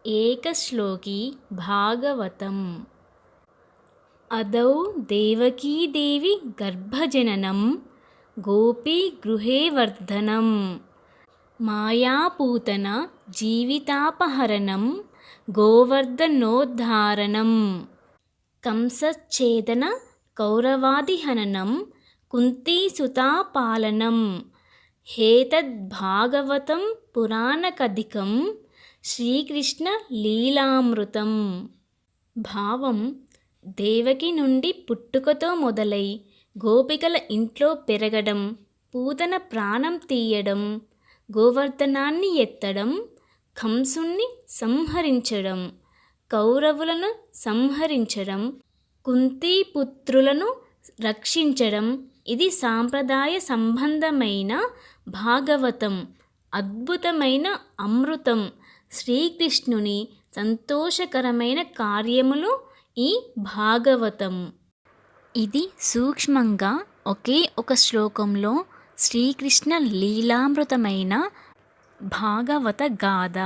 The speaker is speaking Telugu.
ఏకశ్లోకి భాగవతం. అదౌ దేవకీదేవి గర్భజననం గోపీగృహే వర్ధనం మాయాపూతన జీవితాపహరణం గోవర్ధనోద్ధారణం కంసచ్ఛేదన కౌరవాదిహననం కుంతీసుతాపాలనం హేతద్భాగవతం పురాణకథికం శ్రీకృష్ణ లీలామృతం. భావం: దేవకి నుండి పుట్టుకతో మొదలై గోపికల ఇంట్లో పెరగడం, పూతన ప్రాణం తీయడం, గోవర్ధనాన్ని ఎత్తడం, కంసుణ్ణి సంహరించడం, కౌరవులను సంహరించడం, కుంతీపుత్రులను రక్షించడం ఇది సాంప్రదాయ సంబంధమైన భాగవతం. అద్భుతమైన అమృతం. శ్రీకృష్ణుని సంతోషకరమైన కార్యములు ఈ భాగవతం. ఇది సూక్ష్మంగా ఒకే ఒక శ్లోకంలో శ్రీకృష్ణ లీలామృతమైన భాగవత గాథ.